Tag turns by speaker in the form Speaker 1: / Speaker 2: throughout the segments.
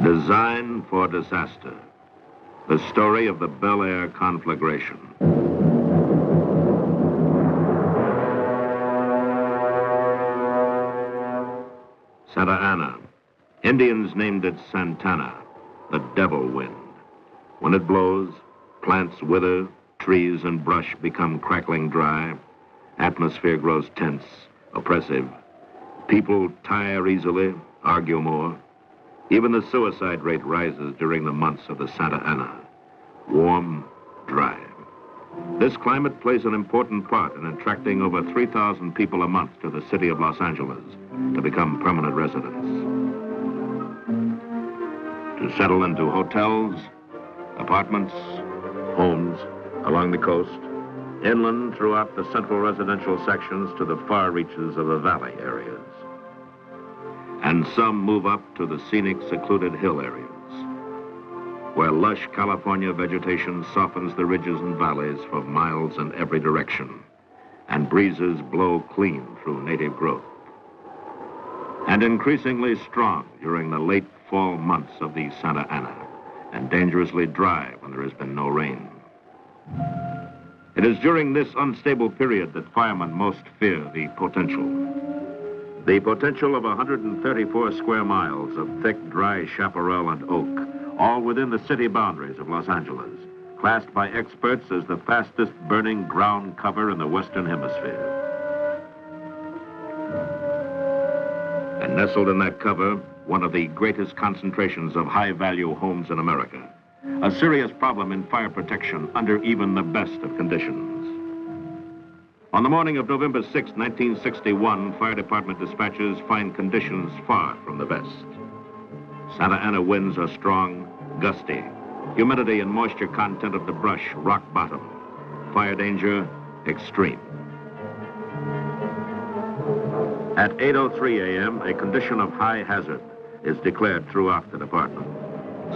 Speaker 1: Design for disaster. The story of the Bel-Air conflagration. Santa Ynez. Indians named it Santana, the devil wind. When it blows, plants wither, trees and brush become crackling dry, atmosphere grows tense, oppressive. People tire easily, argue more. Even the suicide rate rises during the months of the Santa Ynez. Warm, dry. This climate plays an important part in attracting over 3,000 people a month to the city of Los Angeles to become permanent residents. To settle into hotels, apartments, homes along the coast, inland throughout the central residential sections to the far reaches of the valley areas. And some move up to the scenic, secluded hill areas, where lush California vegetation softens the ridges and valleys for miles in every direction, and breezes blow clean through native growth. And increasingly strong during the late fall months of the Santa Ynez, and dangerously dry when there has been no rain. It is during this unstable period that firemen most fear the potential. The potential of 134 square miles of thick, dry chaparral and oak, all within the city boundaries of Los Angeles, classed by experts as the fastest burning ground cover in the Western Hemisphere. And nestled in that cover, one of the greatest concentrations of high-value homes in America. A serious problem in fire protection under even the best of conditions. On the morning of November 6, 1961, fire department dispatchers find conditions far from the best. Santa Ynez winds are strong, gusty. Humidity and moisture content of the brush rock bottom. Fire danger extreme. At 8:03 a.m., a condition of high hazard is declared throughout the department.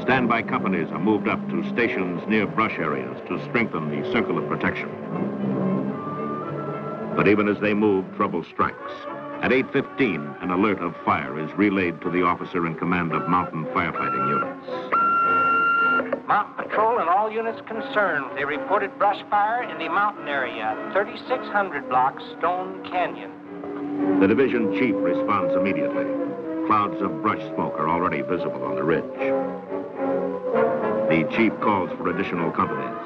Speaker 1: Standby companies are moved up to stations near brush areas to strengthen the circle of protection. But even as they move, trouble strikes. At 8:15, an alert of fire is relayed to the officer in command of mountain firefighting units.
Speaker 2: Mountain Patrol and all units concerned. They reported brush fire in the mountain area, 3600 block Stone Canyon.
Speaker 1: The division chief responds immediately. Clouds of brush smoke are already visible on the ridge. The chief calls for additional companies.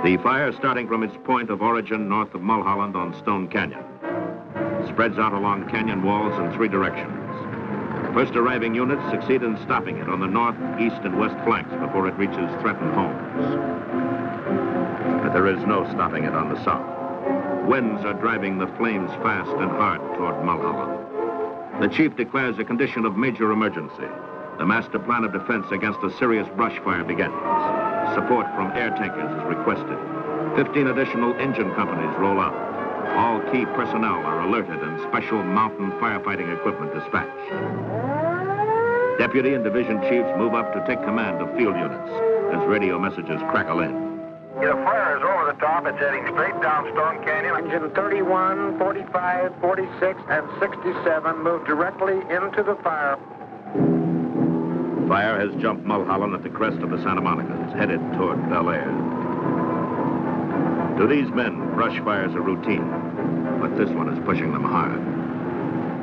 Speaker 1: The fire, starting from its point of origin north of Mulholland on Stone Canyon, spreads out along canyon walls in three directions. First arriving units succeed in stopping it on the north, east, and west flanks before it reaches threatened homes. But there is no stopping it on the south. Winds are driving the flames fast and hard toward Mulholland. The chief declares a condition of major emergency. The master plan of defense against a serious brush fire begins. Support from air tankers is requested. 15 additional engine companies roll out. All key personnel are alerted and special mountain firefighting equipment dispatched. Deputy and division chiefs move up to take command of field units as radio messages crackle in.
Speaker 3: The fire is over the top. It's heading straight down Stone Canyon.
Speaker 4: Engine 31, 45, 46, and 67 move directly into the fire.
Speaker 1: Fire has jumped Mulholland at the crest of the Santa Monicas, headed toward Bel-Air. To these men, brush fires are routine, but this one is pushing them hard.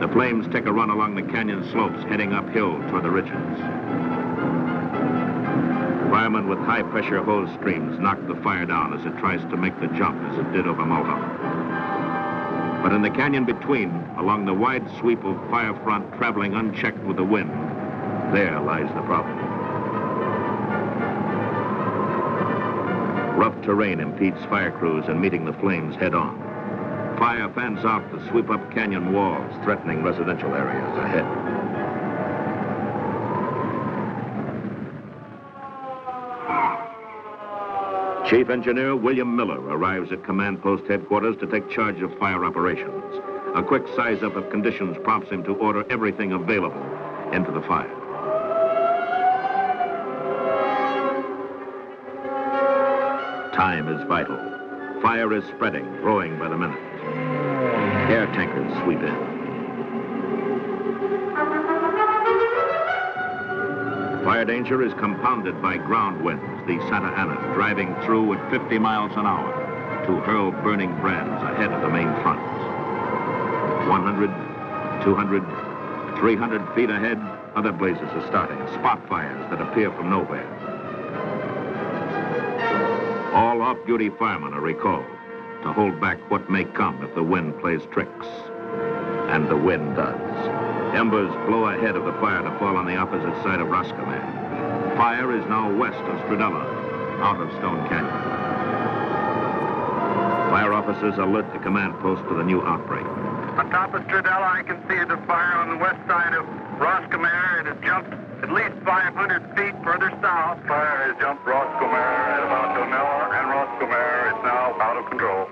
Speaker 1: The flames take a run along the canyon slopes, heading uphill toward the ridges. Firemen with high-pressure hose streams knock the fire down as it tries to make the jump as it did over Mulholland. But in the canyon between, along the wide sweep of fire front traveling unchecked with the wind, there lies the problem. Rough terrain impedes fire crews in meeting the flames head-on. Fire fans out to sweep up canyon walls, threatening residential areas ahead. Chief Engineer William Miller arrives at Command Post Headquarters to take charge of fire operations. A quick size-up of conditions prompts him to order everything available into the fire. Time is vital. Fire is spreading, growing by the minute. Air tankers sweep in. Fire danger is compounded by ground winds, the Santa Ynez driving through at 50 miles an hour to hurl burning brands ahead of the main front. 100, 200, 300 feet ahead, other blazes are starting, spot fires that appear from nowhere. All off-duty firemen are recalled to hold back what may come if the wind plays tricks. And the wind does. Embers blow ahead of the fire to fall on the opposite side of Roscommon. Fire is now west of Stradella, out of Stone Canyon. Fire officers alert the command post to the new outbreak.
Speaker 3: On top of Stradella, I can see the fire on the west side of Roscommon. It has jumped at least 500 feet further south. Fire has jumped Roscommon at about Donella, and Roscommon is now out of control.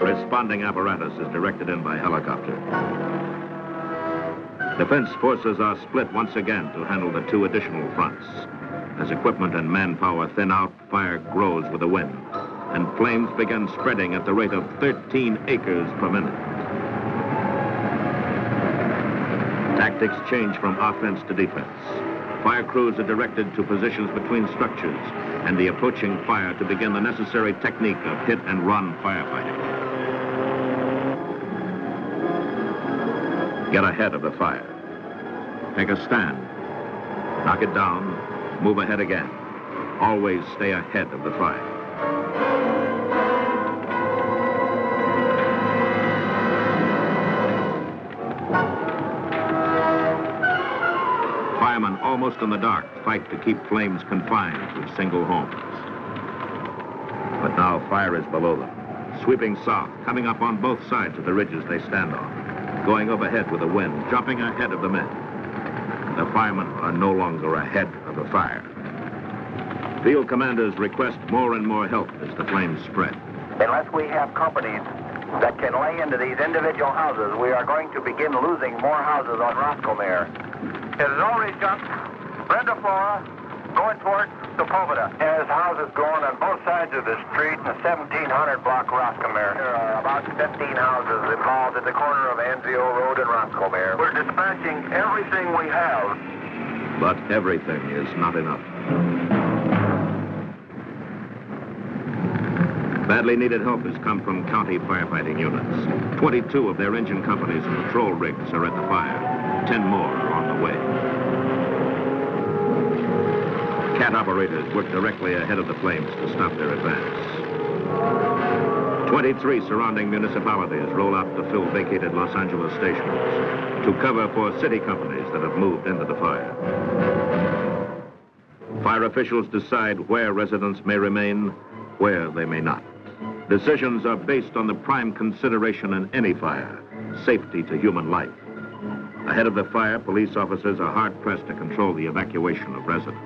Speaker 1: Responding apparatus is directed in by helicopter. Defense forces are split once again to handle the two additional fronts. As equipment and manpower thin out, fire grows with the wind, and flames begin spreading at the rate of 13 acres per minute. Tactics change from offense to defense. Fire crews are directed to positions between structures and the approaching fire to begin the necessary technique of hit-and-run firefighting. Get ahead of the fire. Take a stand. Knock it down. Move ahead again. Always stay ahead of the fire. Firemen, almost in the dark, fight to keep flames confined with single homes. But now fire is below them, sweeping south, coming up on both sides of the ridges they stand on, going overhead with the wind, jumping ahead of the men. The firemen are no longer ahead of the fire. Field commanders request more and more help as the flames spread.
Speaker 3: Unless we have companies that can lay into these individual houses, we are going to begin losing more houses on Roscommon. It has already jumped Brenda Flora, going towards Sepulveda. There's houses going on both sides of the street in the 1700 block Roscommon. There are about 15 houses involved at the corner of Anzio Road and Roscommon. We're dispatching everything we have.
Speaker 1: But everything is not enough. Badly needed help has come from county firefighting units. 22 of their engine companies and patrol rigs are at the fire. 10 more are on the way. CAT operators work directly ahead of the flames to stop their advance. 23 surrounding municipalities roll out to fill vacated Los Angeles stations to cover for city companies that have moved into the fire. Fire officials decide where residents may remain, where they may not. Decisions are based on the prime consideration in any fire, safety to human life. Ahead of the fire, police officers are hard-pressed to control the evacuation of residents.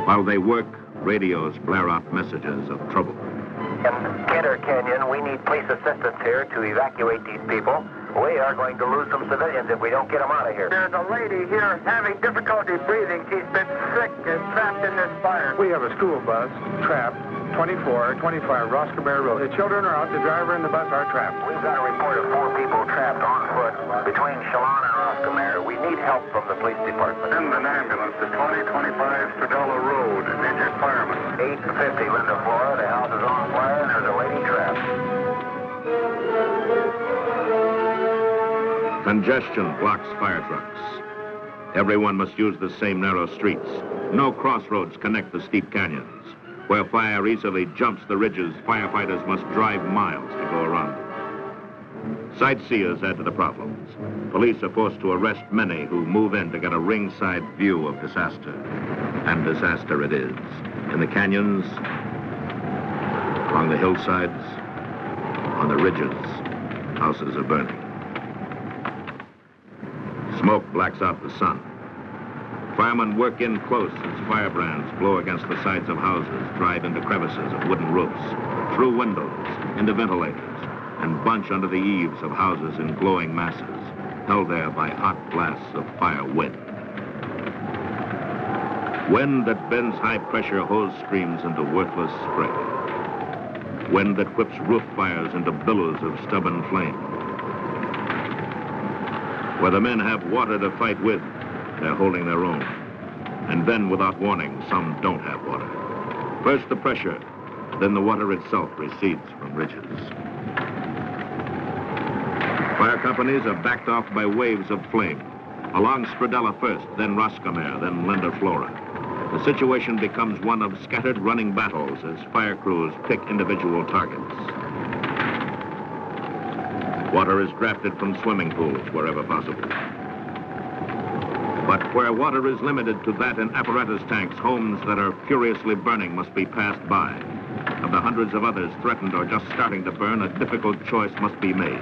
Speaker 1: While they work, radios blare out messages of trouble.
Speaker 3: In Kidder Canyon, we need police assistance here to evacuate these people. We are going to lose some civilians if we don't get them out of here. There's a lady here having difficulty breathing. She's been sick and trapped in this fire.
Speaker 4: We have a school bus trapped, 2425 Roscommon Road. The children are out, the driver and the bus are trapped.
Speaker 3: We've got a report of 4 people trapped on foot between Chelan and Roscommon. We need help from the police department.
Speaker 5: Send an ambulance to 2025 Stradella Road, injured fireman.
Speaker 3: 850 Linda, Florida. The house is on fire and there's a lady trapped.
Speaker 1: Congestion blocks fire trucks. Everyone must use the same narrow streets. No crossroads connect the steep canyons. Where fire easily jumps the ridges, firefighters must drive miles to go around them. Sightseers add to the problems. Police are forced to arrest many who move in to get a ringside view of disaster. And disaster it is. In the canyons, along the hillsides, on the ridges, houses are burning. Smoke blacks out the sun. Firemen work in close as firebrands blow against the sides of houses, drive into crevices of wooden roofs, through windows, into ventilators, and bunch under the eaves of houses in glowing masses, held there by hot blasts of fire wind. Wind that bends high-pressure hose streams into worthless spray. Wind that whips roof fires into billows of stubborn flame. Where the men have water to fight with, they're holding their own. And then, without warning, some don't have water. First the pressure, then the water itself recedes from ridges. Fire companies are backed off by waves of flame. Along Stradella first, then Roscommare, then Linda Flora. The situation becomes one of scattered running battles as fire crews pick individual targets. Water is drafted from swimming pools wherever possible. But where water is limited to that in apparatus tanks, homes that are furiously burning must be passed by. Of the hundreds of others threatened or just starting to burn, a difficult choice must be made.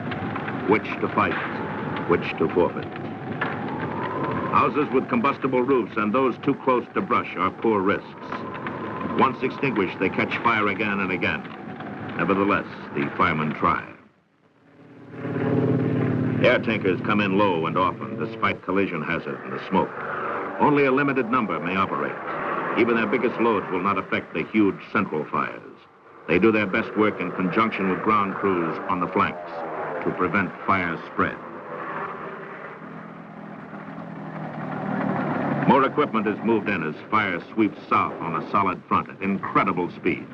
Speaker 1: Which to fight, which to forfeit. Houses with combustible roofs and those too close to brush are poor risks. Once extinguished, they catch fire again and again. Nevertheless, the firemen try. Air tankers come in low and often, despite collision hazard and the smoke. Only a limited number may operate. Even their biggest loads will not affect the huge central fires. They do their best work in conjunction with ground crews on the flanks to prevent fire spread. More equipment is moved in as fire sweeps south on a solid front at incredible speed.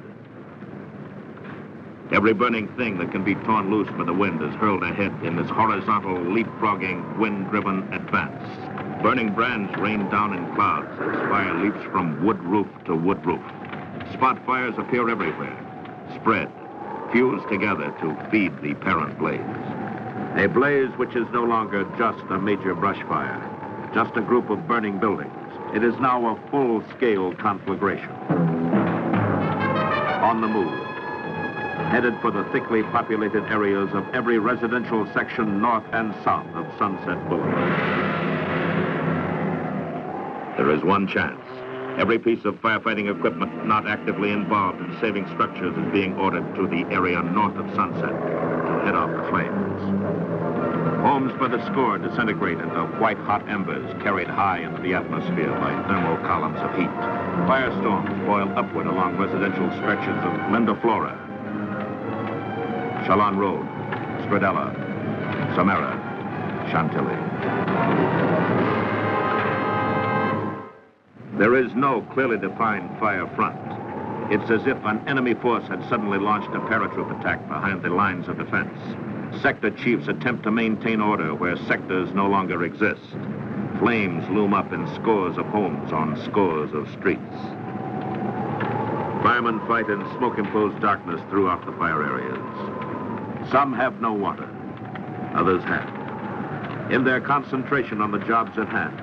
Speaker 1: Every burning thing that can be torn loose by the wind is hurled ahead in this horizontal, leapfrogging, wind-driven advance. Burning brands rain down in clouds as fire leaps from wood roof to wood roof. Spot fires appear everywhere, spread, fuse together to feed the parent blaze. A blaze which is no longer just a major brush fire, just a group of burning buildings. It is now a full-scale conflagration. On the move, headed for the thickly populated areas of every residential section north and south of Sunset Boulevard. There is one chance. Every piece of firefighting equipment not actively involved in saving structures is being ordered to the area north of Sunset to head off the flames. Homes by the score disintegrate into white-hot embers carried high into the atmosphere by thermal columns of heat. Firestorms boil upward along residential stretches of Linda Flora, Chalon Road, Stradella, Samara, Chantilly. There is no clearly defined fire front. It's as if an enemy force had suddenly launched a paratroop attack behind the lines of defense. Sector chiefs attempt to maintain order where sectors no longer exist. Flames loom up in scores of homes on scores of streets. Firemen fight in smoke-imposed darkness throughout the fire areas. Some have no water, others have. In their concentration on the jobs at hand,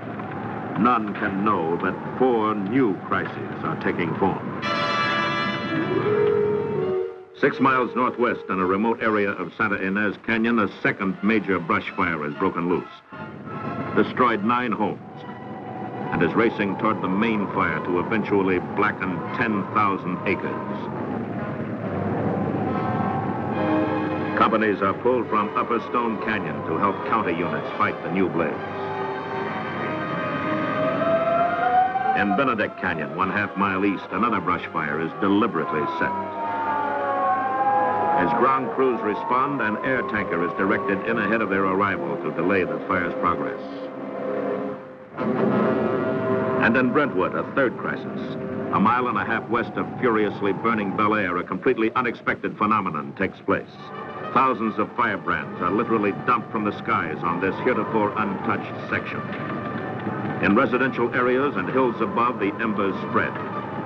Speaker 1: none can know that 4 new crises are taking form. 6 miles northwest in a remote area of Santa Ynez Canyon, a second major brush fire has broken loose, destroyed 9 homes, and is racing toward the main fire to eventually blacken 10,000 acres. Companies are pulled from Upper Stone Canyon to help county units fight the new blaze. In Benedict Canyon, 1/2 mile east, another brush fire is deliberately set. As ground crews respond, an air tanker is directed in ahead of their arrival to delay the fire's progress. And in Brentwood, a third crisis. 1.5 miles west of furiously burning Bel-Air, a completely unexpected phenomenon takes place. Thousands of firebrands are literally dumped from the skies on this heretofore untouched section. In residential areas and hills above, the embers spread.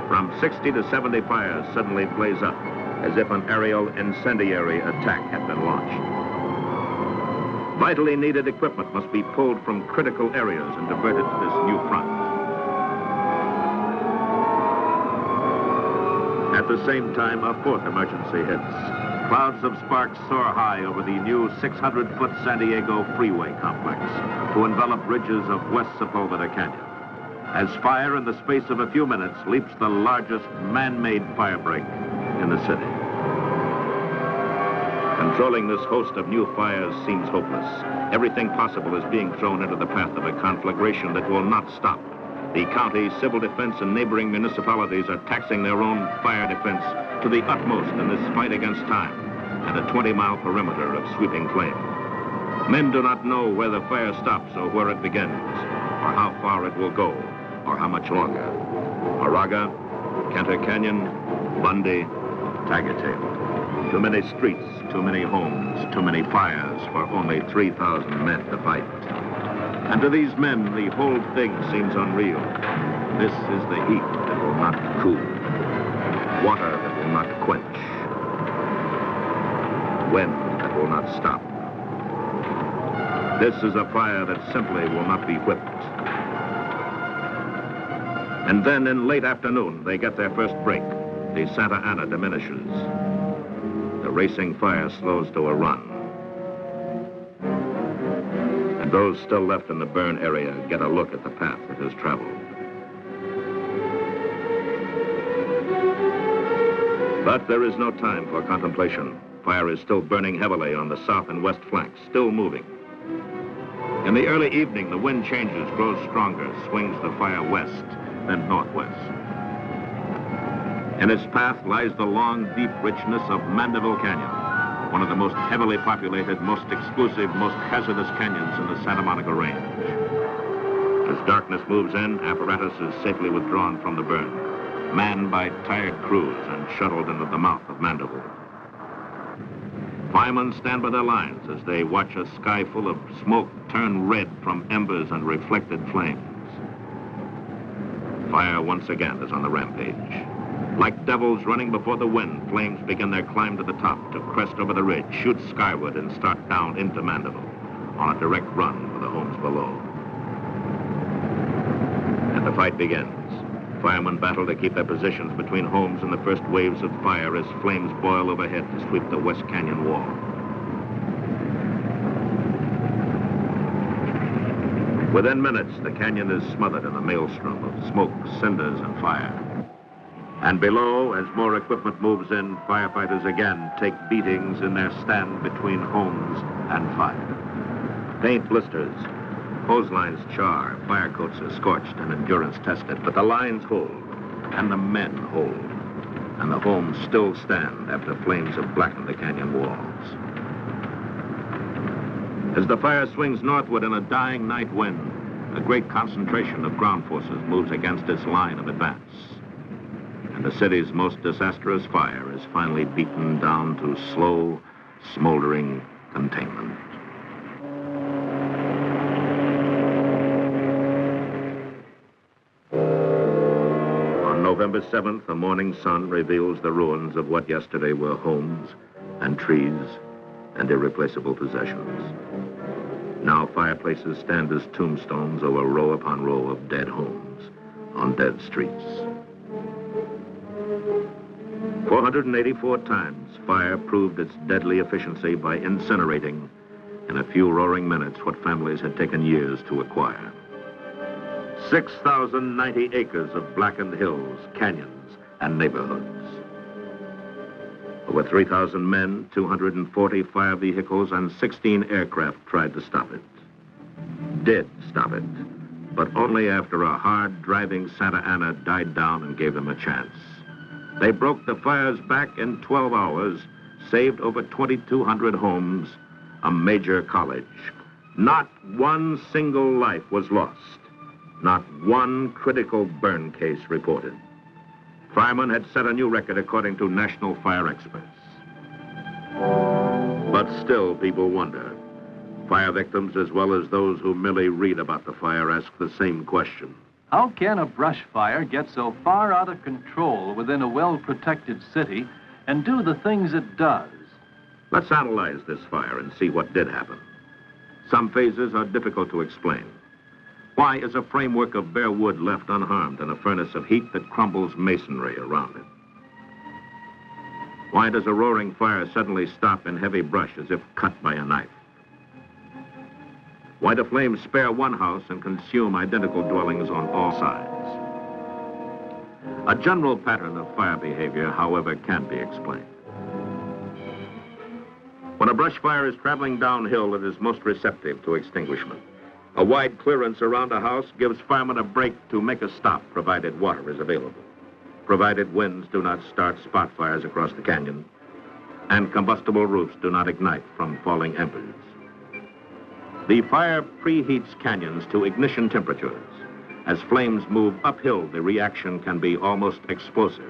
Speaker 1: From 60 to 70 fires suddenly blaze up, as if an aerial incendiary attack had been launched. Vitally needed equipment must be pulled from critical areas and diverted to this new front. At the same time, a 4th emergency hits. Clouds of sparks soar high over the new 600-foot San Diego freeway complex to envelop ridges of West Sepulveda Canyon. As fire in the space of a few minutes leaps the largest man-made firebreak in the city. Controlling this host of new fires seems hopeless. Everything possible is being thrown into the path of a conflagration that will not stop. The county, civil defense, and neighboring municipalities are taxing their own fire defense to the utmost in this fight against time and a 20-mile perimeter of sweeping flame. Men do not know where the fire stops or where it begins, or how far it will go, or how much longer. Moraga, Cantor Canyon, Bundy, Taggart-Tail. Too many streets, too many homes, too many fires for only 3,000 men to fight. And to these men, the whole thing seems unreal. This is the heat that will not cool, water that will not quench, wind that will not stop. This is a fire that simply will not be whipped. And then in late afternoon, they get their first break. The Santa Ana diminishes. The racing fire slows to a run. And those still left in the burn area get a look at the path it has traveled. But there is no time for contemplation. Fire is still burning heavily on the south and west flanks, still moving. In the early evening, the wind changes, grows stronger, swings the fire west, then northwest. In its path lies the long, deep richness of Mandeville Canyon, one of the most heavily populated, most exclusive, most hazardous canyons in the Santa Monica Range. As darkness moves in, apparatus is safely withdrawn from the burn, manned by tired crews and shuttled into the mouth of Mandeville. Firemen stand by their lines as they watch a sky full of smoke turn red from embers and reflected flames. Fire once again is on the rampage. Like devils running before the wind, flames begin their climb to the top, to crest over the ridge, shoot skyward, and start down into Mandeville on a direct run for the homes below. And the fight begins. Firemen battle to keep their positions between homes in the first waves of fire as flames boil overhead to sweep the West Canyon wall. Within minutes, the canyon is smothered in a maelstrom of smoke, cinders, and fire. And below, as more equipment moves in, firefighters again take beatings in their stand between homes and fire. Paint blisters, hose lines char, fire coats are scorched and endurance tested, but the lines hold, and the men hold, and the homes still stand after flames have blackened the canyon walls. As the fire swings northward in a dying night wind, a great concentration of ground forces moves against its line of advance. And the city's most disastrous fire is finally beaten down to slow, smoldering containment. On November 7th, the morning sun reveals the ruins of what yesterday were homes and trees and irreplaceable possessions. Now fireplaces stand as tombstones over row upon row of dead homes on dead streets. 484 times, fire proved its deadly efficiency by incinerating, in a few roaring minutes, what families had taken years to acquire. 6,090 acres of blackened hills, canyons, and neighborhoods. Over 3,000 men, 240 fire vehicles, and 16 aircraft tried to stop it. Did stop it, but only after a hard driving Santa Ana died down and gave them a chance. They broke the fire's back in 12 hours, saved over 2,200 homes, a major college. Not one single life was lost. Not one critical burn case reported. Firemen had set a new record according to national fire experts. But still, people wonder. Fire victims, as well as those who merely read about the fire, ask the same question.
Speaker 6: How can a brush fire get so far out of control within a well-protected city and do the things it does?
Speaker 1: Let's analyze this fire and see what did happen. Some phases are difficult to explain. Why is a framework of bare wood left unharmed in a furnace of heat that crumbles masonry around it? Why does a roaring fire suddenly stop in heavy brush as if cut by a knife? Why do flames spare one house and consume identical dwellings on all sides? A general pattern of fire behavior, however, can be explained. When a brush fire is traveling downhill, it is most receptive to extinguishment. A wide clearance around a house gives firemen a break to make a stop, provided water is available, provided winds do not start spot fires across the canyon, and combustible roofs do not ignite from falling embers. The fire preheats canyons to ignition temperatures. As flames move uphill, the reaction can be almost explosive.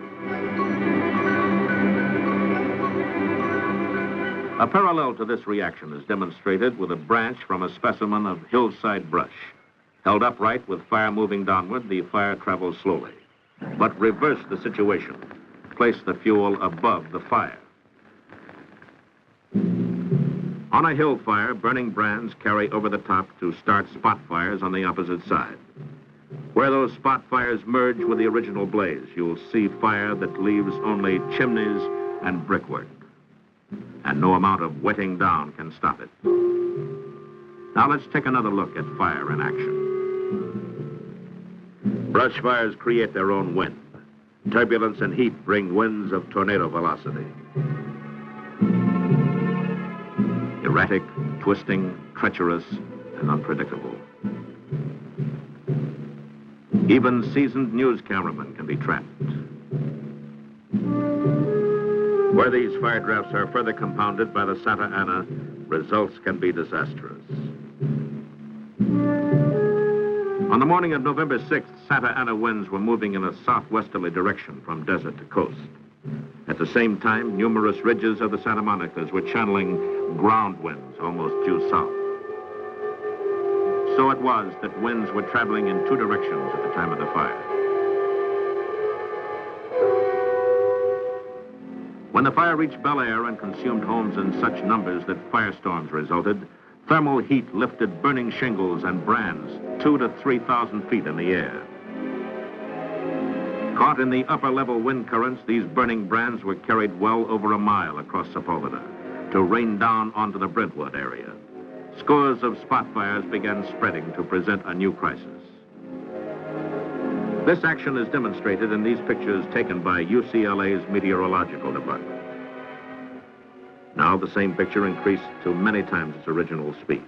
Speaker 1: A parallel to this reaction is demonstrated with a branch from a specimen of hillside brush. Held upright with fire moving downward, the fire travels slowly. But reverse the situation. Place the fuel above the fire. On a hill fire, burning brands carry over the top to start spot fires on the opposite side. Where those spot fires merge with the original blaze, you'll see fire that leaves only chimneys and brickwork. And no amount of wetting down can stop it. Now let's take another look at fire in action. Brush fires create their own wind. Turbulence and heat bring winds of tornado velocity. Erratic, twisting, treacherous, and unpredictable. Even seasoned news cameramen can be trapped. Where these fire drafts are further compounded by the Santa Ynez, results can be disastrous. On the morning of November 6th, Santa Ynez winds were moving in a southwesterly direction from desert to coast. At the same time, numerous ridges of the Santa Monica's were channeling ground winds almost due south. So it was that winds were traveling in two directions at the time of the fire. When the fire reached Bel-Air and consumed homes in such numbers that firestorms resulted, thermal heat lifted burning shingles and brands 2,000 to 3,000 feet in the air. Caught in the upper-level wind currents, these burning brands were carried well over a mile across Sepulveda to rain down onto the Brentwood area. Scores of spot fires began spreading to present a new crisis. This action is demonstrated in these pictures taken by UCLA's meteorological department. Now the same picture increased to many times its original speed.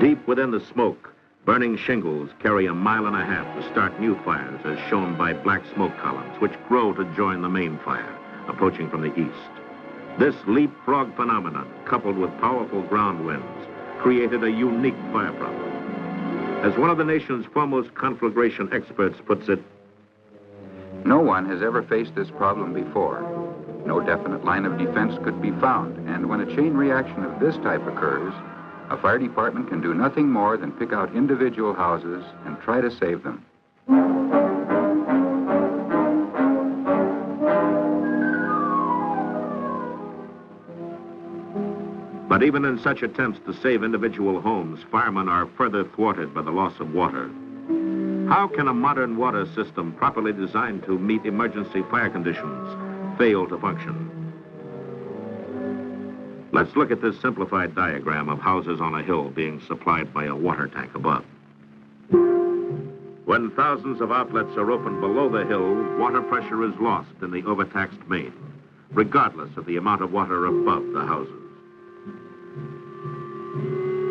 Speaker 1: Deep within the smoke, burning shingles carry a mile and a half to start new fires, as shown by black smoke columns, which grow to join the main fire, approaching from the east. This leapfrog phenomenon, coupled with powerful ground winds, created a unique fire problem. As one of the nation's foremost conflagration experts puts it,
Speaker 7: no one has ever faced this problem before. No definite line of defense could be found, and when a chain reaction of this type occurs, a fire department can do nothing more than pick out individual houses and try to save them.
Speaker 1: But even in such attempts to save individual homes, firemen are further thwarted by the loss of water. How can a modern water system properly designed to meet emergency fire conditions fail to function? Let's look at this simplified diagram of houses on a hill being supplied by a water tank above. When thousands of outlets are opened below the hill, water pressure is lost in the overtaxed main, regardless of the amount of water above the houses.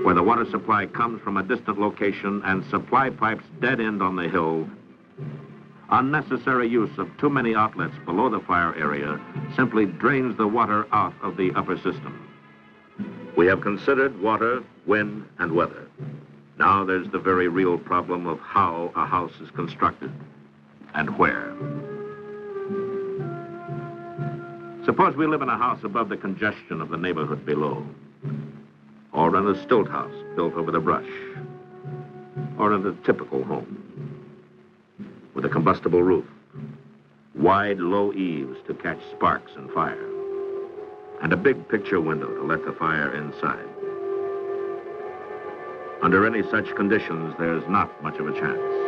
Speaker 1: Where the water supply comes from a distant location and supply pipes dead end on the hill, unnecessary use of too many outlets below the fire area simply drains the water out of the upper system. We have considered water, wind, and weather. Now there's the very real problem of how a house is constructed and where. Suppose we live in a house above the congestion of the neighborhood below, or in a stilt house built over the brush, or in a typical home with a combustible roof, wide, low eaves to catch sparks and fire, and a big picture window to let the fire inside. Under any such conditions, there's not much of a chance.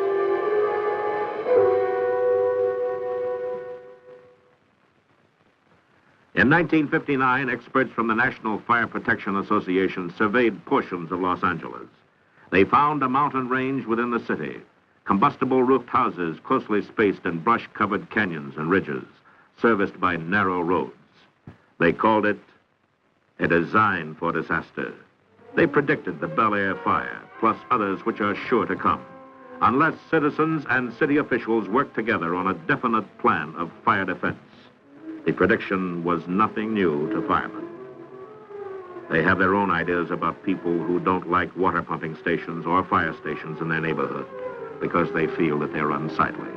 Speaker 1: In 1959, experts from the National Fire Protection Association surveyed portions of Los Angeles. They found a mountain range within the city, combustible roofed houses closely spaced in brush-covered canyons and ridges, serviced by narrow roads. They called it a design for disaster. They predicted the Bel-Air fire, plus others which are sure to come, unless citizens and city officials work together on a definite plan of fire defense. The prediction was nothing new to firemen. They have their own ideas about people who don't like water pumping stations or fire stations in their neighborhood because they feel that they're unsightly.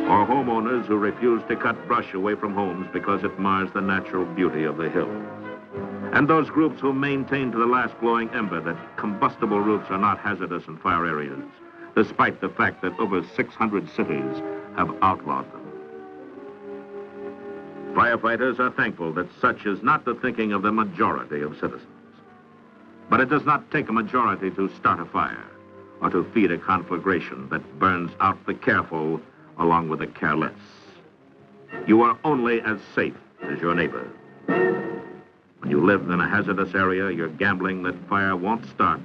Speaker 1: Or homeowners who refuse to cut brush away from homes because it mars the natural beauty of the hills. And those groups who maintain to the last glowing ember that combustible routes are not hazardous in fire areas, despite the fact that over 600 cities have outlawed them. Firefighters are thankful that such is not the thinking of the majority of citizens. But it does not take a majority to start a fire or to feed a conflagration that burns out the careful along with the careless. You are only as safe as your neighbor. When you live in a hazardous area, you're gambling that fire won't start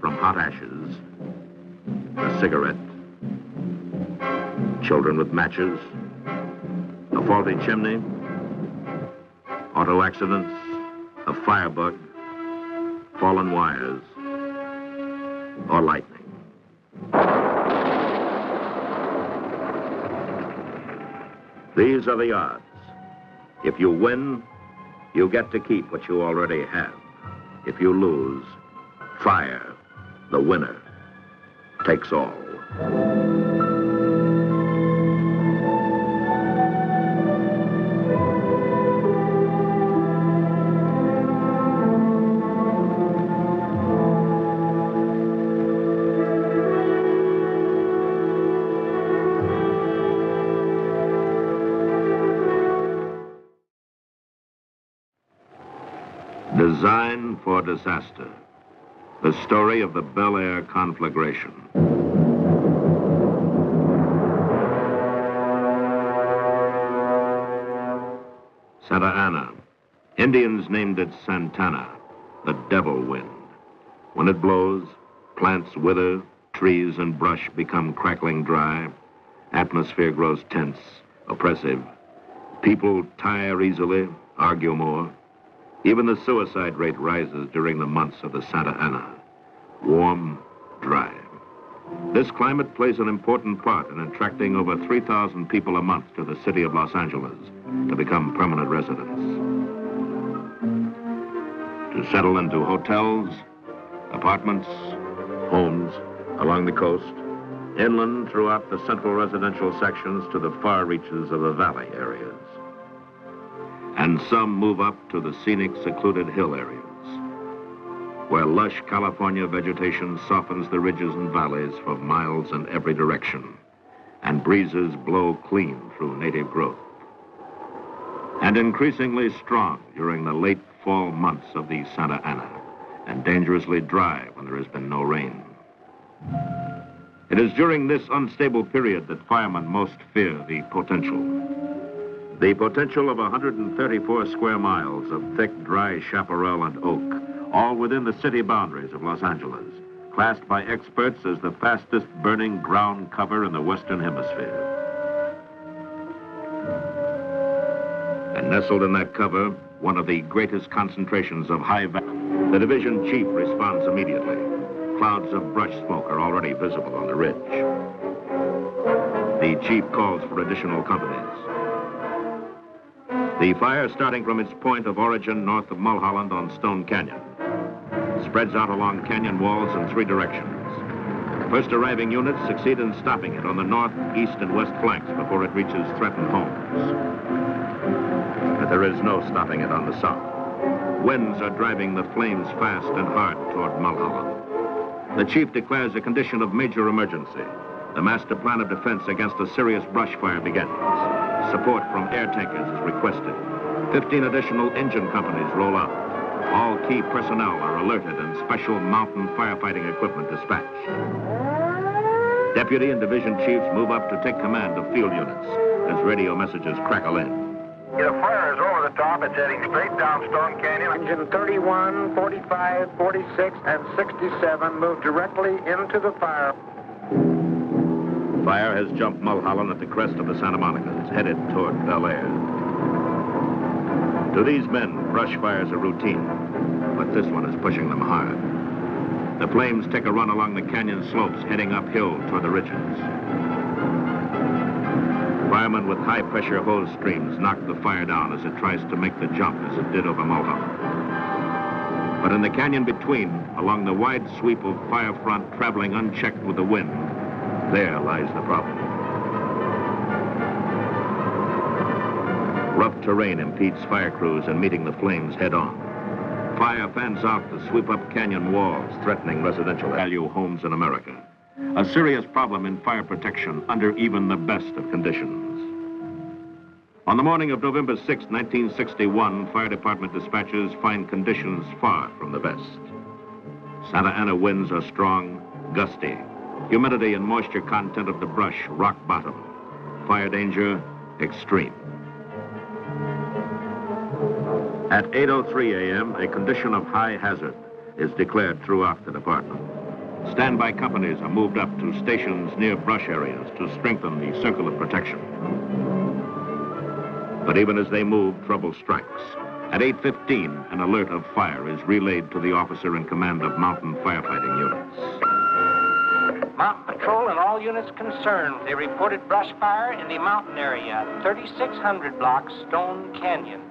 Speaker 1: from hot ashes, a cigarette, children with matches, a faulty chimney, auto accidents, a firebug, fallen wires, or lightning. These are the odds. If you win, you get to keep what you already have. If you lose, fire, the winner, takes all. Design for Disaster, the story of the Bel-Air conflagration. Santa Ynez. Indians named it Santana, the devil wind. When it blows, plants wither, trees and brush become crackling dry, atmosphere grows tense, oppressive. People tire easily, argue more. Even the suicide rate rises during the months of the Santa Ynez. Warm, dry. This climate plays an important part in attracting over 3,000 people a month to the city of Los Angeles to become permanent residents. To settle into hotels, apartments, homes along the coast, inland throughout the central residential sections to the far reaches of the valley areas. And some move up to the scenic, secluded hill areas, where lush California vegetation softens the ridges and valleys for miles in every direction, and breezes blow clean through native growth. And increasingly strong during the late fall months of the Santa Ynez, and dangerously dry when there has been no rain. It is during this unstable period that firemen most fear the potential. The potential of 134 square miles of thick, dry chaparral and oak, all within the city boundaries of Los Angeles, classed by experts as the fastest burning ground cover in the Western Hemisphere. And nestled in that cover, one of the greatest concentrations of high value. The division chief responds immediately. Clouds of brush smoke are already visible on the ridge. The chief calls for additional companies. The fire, starting from its point of origin north of Mulholland on Stone Canyon, spreads out along canyon walls in three directions. First arriving units succeed in stopping it on the north, east, and west flanks before it reaches threatened homes. But there is no stopping it on the south. Winds are driving the flames fast and hard toward Mulholland. The chief declares a condition of major emergency. The master plan of defense against a serious brush fire begins. Support from air tankers is requested. 15 additional engine companies roll out. All key personnel are alerted and special mountain firefighting equipment dispatched. Deputy and division chiefs move up to take command of field units as radio messages crackle in.
Speaker 3: The fire is over the top. It's heading straight down Stone Canyon.
Speaker 4: Engine 31, 45, 46, and 67 move directly into the fire.
Speaker 1: Fire has jumped Mulholland at the crest of the Santa Monicas, headed toward Bel-Air. To these men, brush fires are routine, but this one is pushing them hard. The flames take a run along the canyon slopes, heading uphill toward the ridges. Firemen with high-pressure hose streams knock the fire down as it tries to make the jump as it did over Mulholland. But in the canyon between, along the wide sweep of fire front traveling unchecked with the wind, there lies the problem. Rough terrain impedes fire crews in meeting the flames head-on. Fire fans out to sweep up canyon walls, threatening residential value homes in America. A serious problem in fire protection under even the best of conditions. On the morning of November 6, 1961, fire department dispatchers find conditions far from the best. Santa Ynez winds are strong, gusty. Humidity and moisture content of the brush rock bottom. Fire danger extreme. At 8:03 a.m., a condition of high hazard is declared throughout the department. Standby companies are moved up to stations near brush areas to strengthen the circle of protection. But even as they move, trouble strikes. At 8:15, an alert of fire is relayed to the officer in command of mountain firefighting units.
Speaker 2: Mountain Patrol and all units concerned. They reported brush fire in the mountain area, 3600 block Stone Canyon.